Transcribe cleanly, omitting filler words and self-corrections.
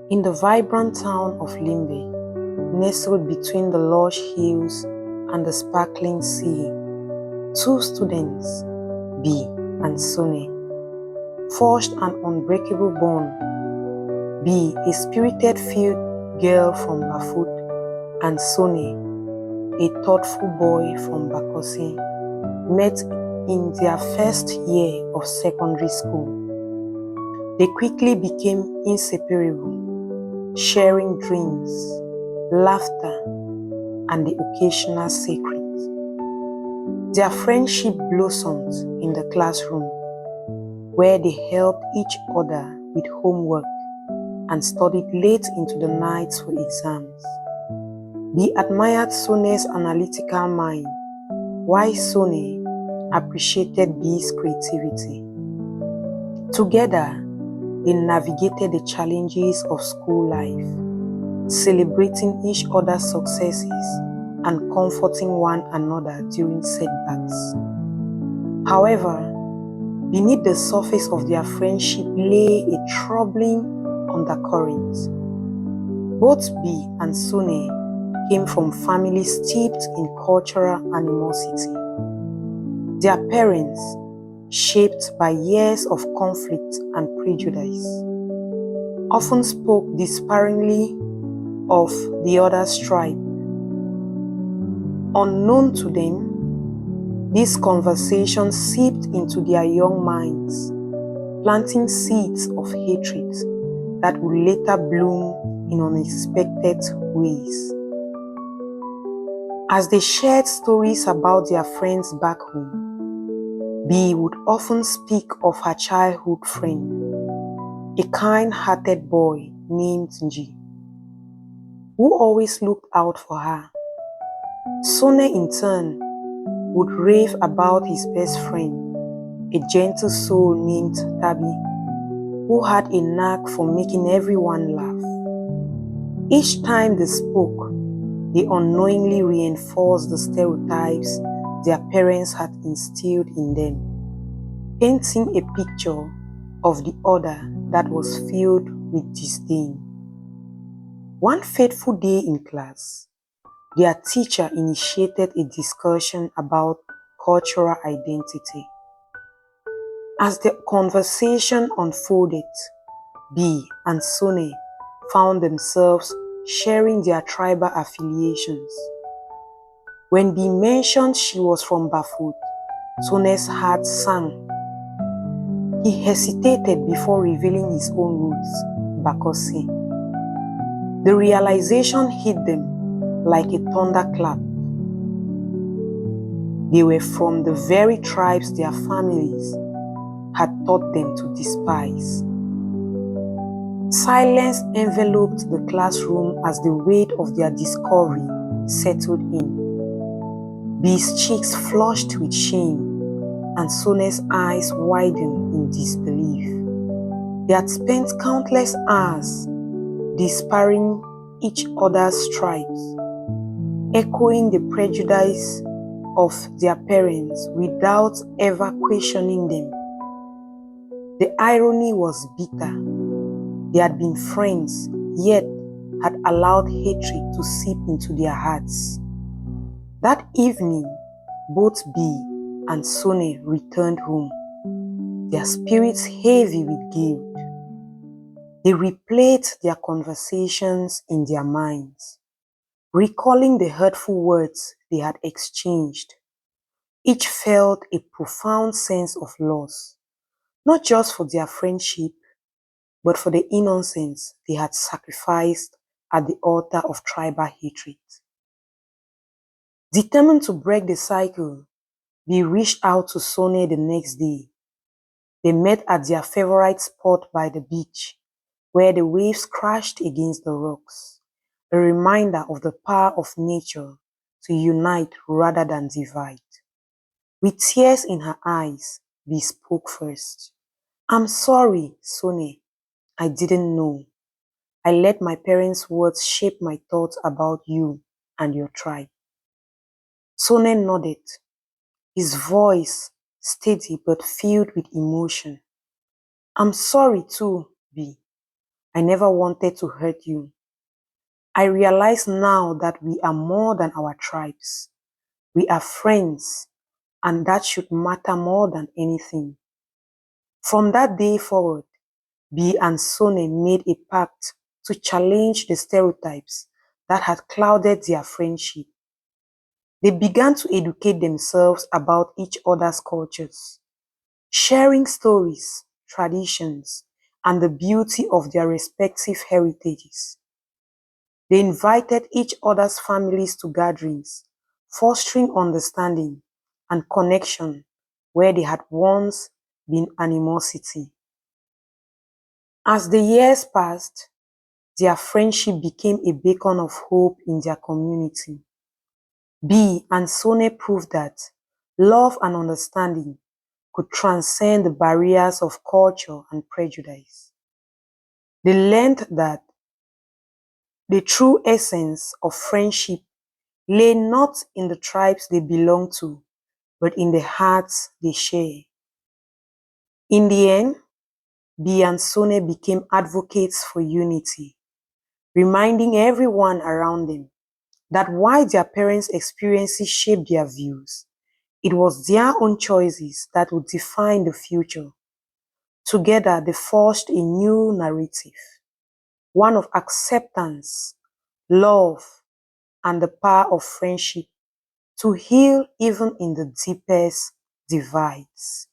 In the vibrant town of Limbe, nestled between the lush hills and the sparkling sea, two students, B and Sone, forged an unbreakable bond. B, a spirited field girl from Bafut, and Sone, a thoughtful boy from Bakosi, met in their first year of secondary school. They quickly became inseparable, sharing dreams, laughter, and the occasional secret. Their friendship blossomed in the classroom, where they helped each other with homework and studied late into the nights for exams. They admired Sone's analytical mind, while Sone appreciated B's creativity. Together, they navigated the challenges of school life, celebrating each other's successes and comforting one another during setbacks. However, beneath the surface of their friendship lay a troubling undercurrent. Both B and Sone came from families steeped in cultural animosity. Their parents, shaped by years of conflict and prejudice, often spoke disparagingly of the other's tribe. Unknown to them, these conversations seeped into their young minds, planting seeds of hatred that would later bloom in unexpected ways. As they shared stories about their friends back home, B would often speak of her childhood friend, a kind-hearted boy named Nji, who always looked out for her. Sone, in turn, would rave about his best friend, a gentle soul named Tabi, who had a knack for making everyone laugh. Each time they spoke, they unknowingly reinforced the stereotypes their parents had instilled in them, painting a picture of the other that was filled with disdain. One fateful day in class, their teacher initiated a discussion about cultural identity. As the conversation unfolded, B and Sone found themselves sharing their tribal affiliations. When B mentioned she was from Bafut, Sone's heart sank. He hesitated before revealing his own roots, Bakosi. The realization hit them like a thunderclap. They were from the very tribes their families had taught them to despise. Silence enveloped the classroom as the weight of their discovery settled in. B's cheeks flushed with shame, and Sone's eyes widened in disbelief. They had spent countless hours disparaging each other's tribes, echoing the prejudice of their parents without ever questioning them. The irony was bitter. They had been friends, yet had allowed hatred to seep into their hearts. That evening, both B and Sone returned home, their spirits heavy with guilt. They replayed their conversations in their minds, recalling the hurtful words they had exchanged. Each felt a profound sense of loss, not just for their friendship, but for the innocence they had sacrificed at the altar of tribal hatred. Determined to break the cycle, they reached out to Sone the next day. They met at their favorite spot by the beach, where the waves crashed against the rocks, a reminder of the power of nature to unite rather than divide. With tears in her eyes, Bee spoke first. "I'm sorry, Sone. I didn't know. I let my parents' words shape my thoughts about you and your tribe." Sone nodded, his voice steady but filled with emotion. "I'm sorry too, B. I never wanted to hurt you. I realize now that we are more than our tribes. We are friends, and that should matter more than anything. From that day forward, B and Sone made a pact to challenge the stereotypes that had clouded their friendship. They began to educate themselves about each other's cultures, sharing stories, traditions, and the beauty of their respective heritages. They invited each other's families to gatherings, fostering understanding and connection where there had once been animosity. As the years passed, their friendship became a beacon of hope in their community. B and Sone proved that love and understanding could transcend the barriers of culture and prejudice. They learned that the true essence of friendship lay not in the tribes they belonged to, but in the hearts they share. In the end, B and Sone became advocates for unity, reminding everyone around them that while their parents' experiences shaped their views, it was their own choices that would define the future. Together, they forged a new narrative, one of acceptance, love, and the power of friendship to heal even in the deepest divides.